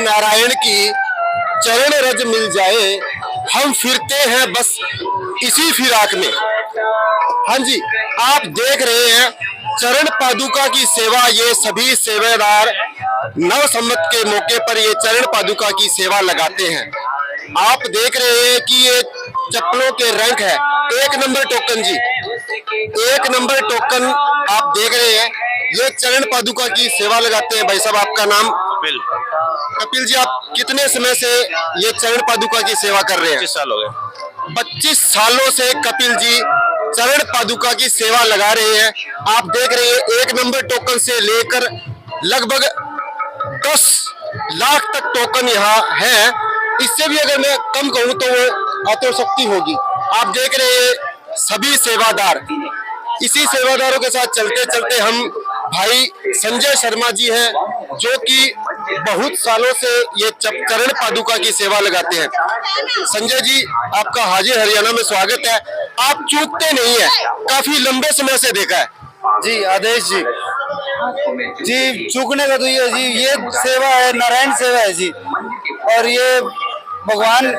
नारायण की चरण रज मिल जाए, हम फिरते हैं बस इसी फिराक में। हाँ जी, आप देख रहे हैं चरण पादुका की सेवा। ये सभी सेवादार नव संवत के मौके पर ये चरण पादुका की सेवा लगाते हैं। आप देख रहे हैं कि ये चप्पलों के रंग है, 1 नंबर टोकन जी, 1 नंबर टोकन आप देख रहे हैं। ये चरण पादुका की सेवा लगाते हैं। भाई साहब, आपका नाम? कपिल। कपिल जी, आप कितने समय से ये चरण पादुका की सेवा कर रहे हैं? 25 साल हो गए। 25 सालों से कपिल जी चरण पादुका की सेवा लगा रहे हैं। आप देख रहे हैं 1 नंबर टोकन से लेकर लगभग 10 लाख तक टोकन यहाँ है। इससे भी अगर मैं कम कहूँ तो वो अतोशक्ति होगी। आप देख रहे हैं सभी सेवादार, इसी सेवादारों के साथ चलते चलते हम भाई संजय शर्मा जी हैं, जो कि बहुत सालों से ये चरण पादुका की सेवा लगाते हैं। संजय जी, आपका हाजिर हरियाणा में स्वागत है। आप चूकते नहीं है, काफी लंबे समय से देखा है। जी आदेश जी, जी चूकने का तो ये जी, ये सेवा है, नारायण सेवा है जी। और ये भगवान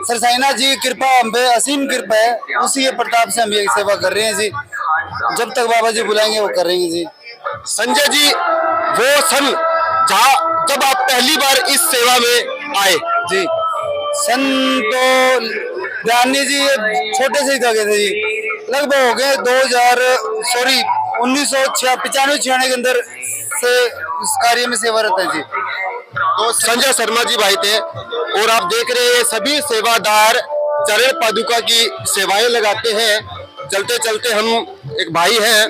सर साईनाथ जी की कृपा, हम पे असीम कृपा है, उसी के प्रताप से हम ये सेवा कर रहे हैं जी। जब तक बाबा जी बुलाएंगे वो करेंगे जी। संजय जी, वो सन जब आप पहली बार इस सेवा में आए जी, सन तो जानी जी छोटे से ही गए थे जी, लगभग हो गए 1995-96 के अंदर से इस कार्य में सेवा रहता है जी। तो संजय शर्मा जी भाई थे, और आप देख रहे हैं सभी सेवादार चरण पादुका की सेवाएं लगाते हैं। चलते चलते हम एक भाई हैं,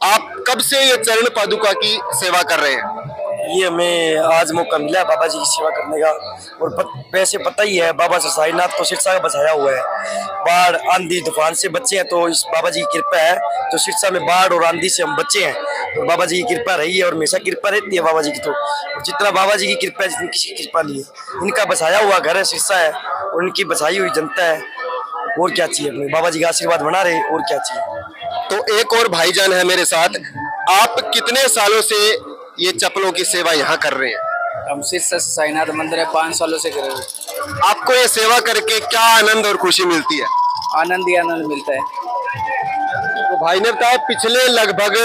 आप कब से ये चरण पादुका की सेवा कर रहे हैं? ये हमें आज मौका मिला है बाबा जी की सेवा करने का। और वैसे पता ही है, बाबा से साईनाथ तो सिरसा का बचाया हुआ है। बाढ़ आंधी तूफान से बचे हैं तो इस बाबा जी की कृपा है, तो सिरसा में बाढ़ और आंधी से हम बचे हैं। और बाबा जी की कृपा रही है और हमेशा कृपा रहती है बाबा जी की। तो जितना बाबा जी की कृपा है, जितनी किसी की कृपा नहीं है। इनका बसाया हुआ घर है, सिरसा है, और इनकी बसाई हुई जनता है। और क्या चाहिए अपने बाबा जी का आशीर्वाद बना रहे, और क्या चाहिए। तो एक और भाईजान है मेरे साथ। आप कितने सालों से ये चप्पलों की सेवा यहाँ कर रहे हैं? हम सिरसा साईनाथ मंदिर है, 5 सालों से कर रहे हैं। आपको ये सेवा करके क्या आनंद और खुशी मिलती है? आनंद ही आनंद मिलता है। तो भाई ने बताया पिछले लगभग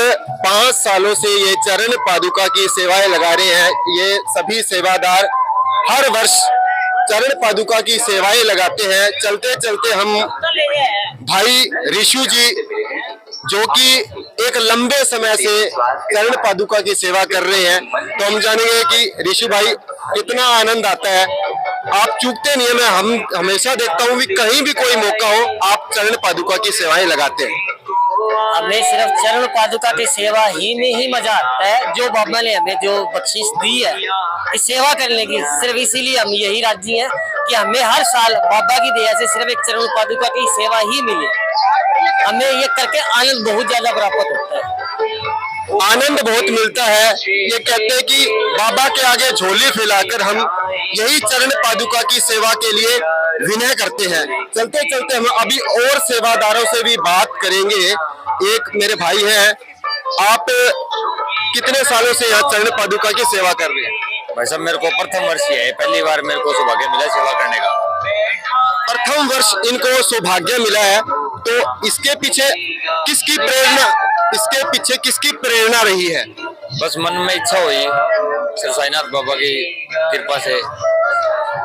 5 सालों से ये चरण पादुका की सेवाएं लगा रहे हैं। ये सभी सेवादार हर वर्ष चरण पादुका की सेवाएं लगाते हैं। चलते चलते हम भाई ऋषु जी, जो कि एक लंबे समय से चरण पादुका की सेवा कर रहे हैं, तो हम जानेंगे कि ऋषु भाई कितना आनंद आता है। आप चूकते नहीं है, मैं हम हमेशा देखता हूँ कि कहीं भी कोई मौका हो आप चरण पादुका की सेवाएं लगाते हैं। हमें सिर्फ चरण पादुका की सेवा ही में ही मजा आता है। जो बाबा ने हमें जो बख्शिश दी है इस सेवा करने की, सिर्फ इसीलिए हम यही राजी हैं कि हमें हर साल बाबा की दया से सिर्फ एक चरण पादुका की सेवा ही मिले। हमें ये करके आनंद बहुत ज्यादा प्राप्त होता है। आनंद बहुत मिलता है। ये कहते हैं कि बाबा के आगे झोली फैलाकर हम यही चरण पादुका की सेवा के लिए विनय करते हैं। चलते चलते हम अभी और सेवादारों से भी बात करेंगे। एक मेरे भाई हैं, आप कितने सालों से यहाँ चरण पादुका की सेवा कर रहे हैं? भाई साहब, मेरे को प्रथम वर्ष है, पहली बार मेरे को सौभाग्य मिला सेवा करने का। प्रथम वर्ष इनको सौभाग्य मिला है, तो इसके पीछे किसकी प्रेरणा रही है? बस मन में इच्छा हुई सर साईनाथ बाबा की कृपा से।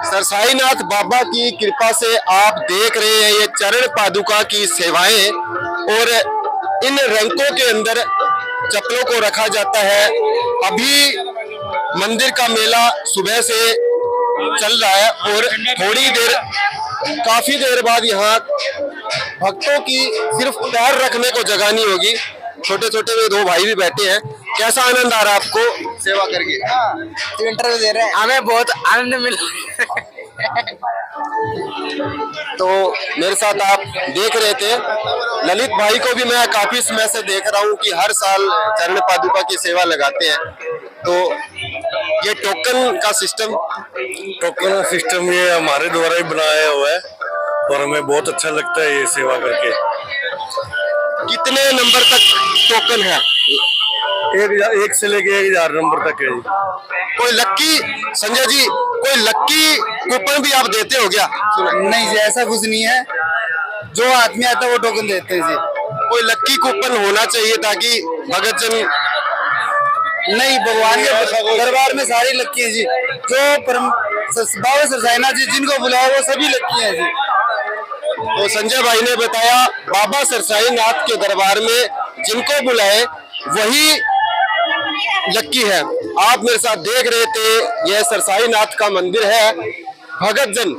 सर साईनाथ बाबा की कृपा से आप देख रहे हैं ये चरण पादुका की सेवाएं, और इन रंकों के अंदर चप्पलों को रखा जाता है। अभी मंदिर का मेला सुबह से चल रहा है, और काफी देर बाद यहाँ भक्तों की सिर्फ पैर रखने को जगह नहीं होगी। छोटे छोटे वे 2 भाई भी बैठे हैं। कैसा आनंद आ रहा है आपको सेवा करके? तो इंटरव्यू दे रहे हैं, हमें बहुत आनंद मिल तो मेरे साथ आप देख रहे थे ललित भाई को भी मैं काफी समय से देख रहा हूँ कि हर साल चरण पादुका की सेवा लगाते हैं। तो ये टोकन का सिस्टम ये हमारे द्वारा ही बनाया हुआ है, और हमें बहुत अच्छा लगता है ये सेवा करके। कितने नंबर तक टोकन है? एक से लेके 1000 नंबर तक है जी। कोई लक्की, संजय जी, कोई लक्की कूपन भी आप देते हो क्या? नहीं जी, ऐसा कुछ नहीं है, जो आदमी आता है वो टोकन देते हैं जी। कोई लक्की कूपन होना चाहिए ताकि भगत जन। नहीं, भगवान के दरबार में सारी लक्की है जी। जो बाबा सरसाईनाथ जी जिनको बुलाओ वो सभी लक्की है जी। तो संजय भाई ने बताया बाबा सरसाईनाथ के दरबार में जिनको बुलाए वही लक्की है। आप मेरे साथ देख रहे थे, यह सरसाईनाथ का मंदिर है। भगत जन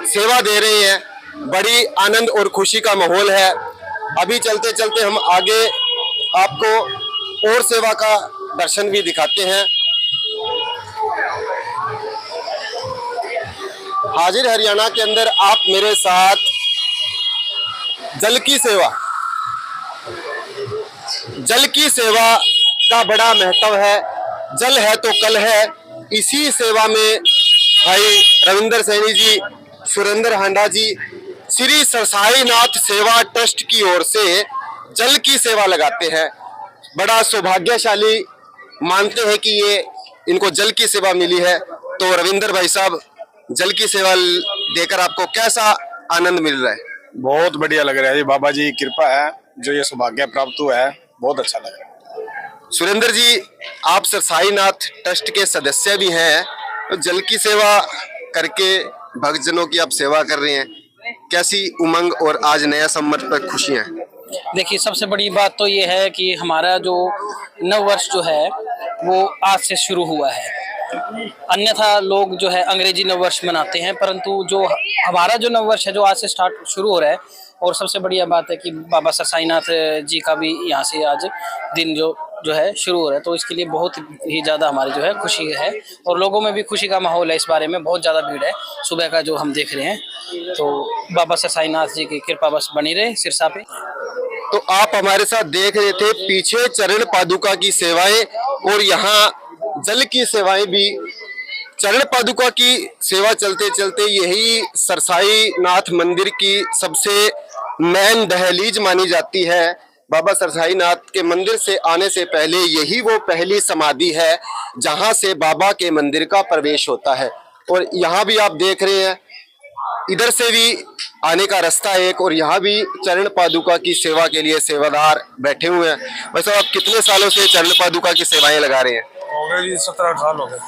सेवा दे रहे हैं, बड़ी आनंद और खुशी का माहौल है। अभी चलते चलते हम आगे आपको और सेवा का दर्शन भी दिखाते हैं। हाजिर हरियाणा के अंदर आप मेरे साथ जल की सेवा का बड़ा महत्व है। जल है तो कल है। इसी सेवा में भाई रविंदर सैनी जी, सुरेंद्र हांडा जी श्री सरसाईनाथ सेवा ट्रस्ट की ओर से जल की सेवा लगाते हैं। बड़ा सौभाग्यशाली मानते हैं कि ये इनको जल की सेवा मिली है। तो रविंदर भाई साहब, जल की सेवा देकर आपको कैसा आनंद मिल रहा है? बहुत बढ़िया लग रहा है जी, बाबा जी की कृपा है जो ये सौभाग्य प्राप्त हुआ है, बहुत अच्छा लग रहा है। सुरेंद्र जी, आप सरसाईनाथ ट्रस्ट के सदस्य भी हैं, तो जल की सेवा करके भक्तजनों की आप सेवा कर रहे हैं, कैसी उमंग और आज नया संवत पर खुशियां हैं? देखिए, सबसे बड़ी बात तो ये है कि हमारा जो नव वर्ष जो है वो आज से शुरू हुआ है। अन्यथा लोग जो है अंग्रेजी नव वर्ष मनाते हैं, परंतु जो हमारा जो नव वर्ष है जो आज से शुरू हो रहा है। और सबसे बढ़िया बात है कि बाबा सरसाईनाथ जी का भी यहाँ से आज दिन जो है शुरू हो रहा है, तो इसके लिए बहुत ही ज़्यादा हमारी जो है खुशी है। और लोगों में भी खुशी का माहौल है। इस बारे में बहुत ज़्यादा भीड़ है सुबह का जो हम देख रहे हैं। तो बाबा सरसाईनाथ जी की कृपा बस बनी रहे सिरसा पे। तो आप हमारे साथ देख रहे थे पीछे चरण पादुका की सेवाएं और यहाँ जल की सेवाएं भी। चरण पादुका की सेवा चलते चलते यही सरसाईनाथ मंदिर की सबसे मेन दहलीज मानी जाती है। बाबा सरसाईनाथ के मंदिर से आने से पहले यही वो पहली समाधि है जहां से बाबा के मंदिर का प्रवेश होता है। और यहाँ भी आप देख रहे हैं, इधर से भी आने का रास्ता एक, और यहाँ भी चरण पादुका की सेवा के लिए सेवादार बैठे हुए हैं। वैसे आप कितने सालों से चरण पादुका की सेवाएं लगा रहे हैं? हो गए जी 17 साल हो गए।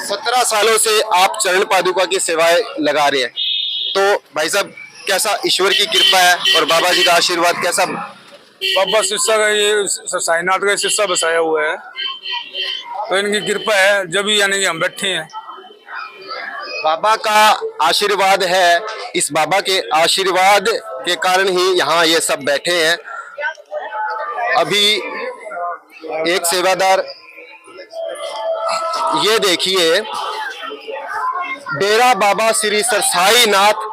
17 सालों से आप चरण पादुका की सेवाएं लगा रहे हैं। तो भाई साहब, कैसा ईश्वर की कृपा है और बाबा जी का आशीर्वाद कैसा? बाबा शिष्य का ये सरसाईनाथ का शिष्य बसाया हुआ है, तो इनकी कृपा है जब भी यानी कि हम बैठे हैं। बाबा का आशीर्वाद है। इस बाबा के आशीर्वाद के कारण ही यहाँ ये सब बैठे हैं। अभी एक सेवादार, ये देखिए, डेरा बाबा श्री सरसाईनाथ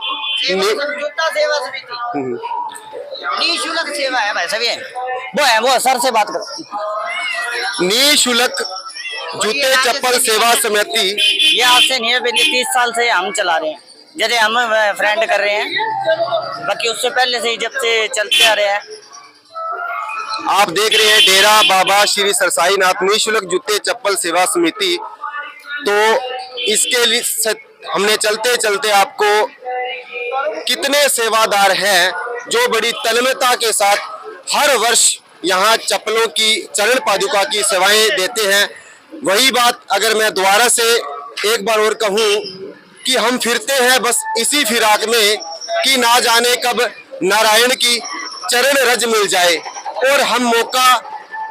सेवा समिति निःशुल्क सेवा है भाई सभी। वो सर से बात करो। निःशुल्क जूते चप्पल सेवा समिति, ये आज से नहीं है, 30 साल से हम चला रहे हैं। जैसे हम फ्रेंड कर रहे हैं, बाकी उससे पहले से ही जब से चलते आ रहे हैं। आप देख रहे हैं डेरा बाबा श्री सरसाईनाथ निःशुल्क जूते चप्पल सेवा समिति। तो इसके लिए हमने चलते चलते आपको कितने सेवादार हैं जो बड़ी तन्मयता के साथ हर वर्ष यहाँ चप्पलों की, चरण पादुका की सेवाएं देते हैं। वही बात अगर मैं दोबारा से एक बार और कहूँ कि हम फिरते हैं बस इसी फिराक में कि ना जाने कब नारायण की चरण रज मिल जाए, और हम मौका,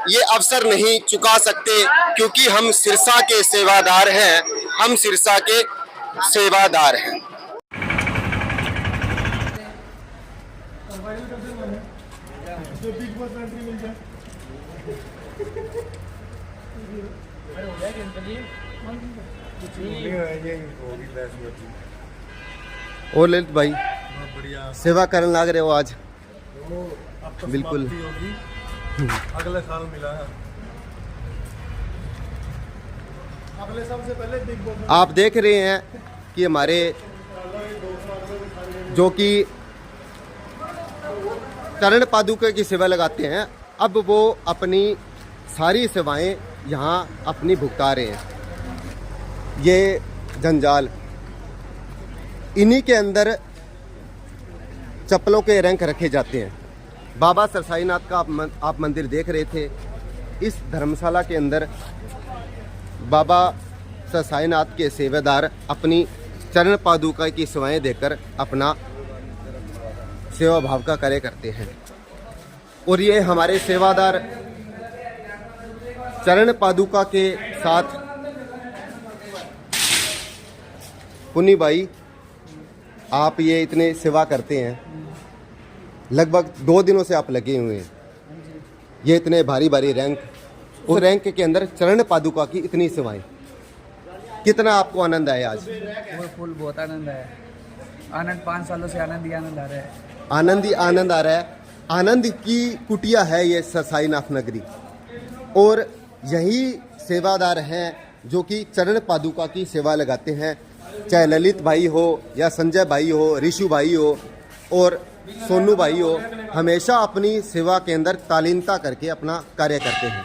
ये अवसर नहीं चुका सकते क्योंकि हम सिरसा के सेवादार हैं। हम सिरसा के सेवादार हैं। और ललित भाई, सेवा करने लग रहे हो आज? बिल्कुल, अगले साल मिला है। अगले साल से पहले बिग बॉस। आप देख रहे हैं कि हमारे जो कि चरण पादुका की सेवा लगाते हैं अब वो अपनी सारी सेवाएं यहाँ अपनी भुगता रहे हैं। ये जंजाल, इन्हीं के अंदर चप्पलों के रैंक रखे जाते हैं। बाबा सरसाईनाथ का आप मंदिर देख रहे थे। इस धर्मशाला के अंदर बाबा सरसाईनाथ के सेवादार अपनी चरण पादुका की सेवाएं देकर अपना सेवा भाव का कार्य करते हैं। और ये हमारे सेवादार चरण पादुका के साथ पुनी भाई, आप ये इतने सेवा करते हैं, लगभग 2 दिनों से आप लगे हुए हैं। ये इतने भारी भारी रैंक, उस रैंक के अंदर चरण पादुका की इतनी सेवाएं, कितना आपको आनंद आया आज? फुल बहुत आनंद है। आनंद 5 सालों से आनंद ही आनंद आ रहा है। आनंद ही आनंद आ रहा है। आनंद की कुटिया है ये सरसाईनाथ नगरी, और यही सेवादार हैं जो कि चरण पादुका की सेवा लगाते हैं। चाहे ललित भाई हो या संजय भाई हो, ऋषु भाई हो और सोनू भाई हो, हमेशा अपनी सेवा के अंदर तालीनता करके अपना कार्य करते हैं।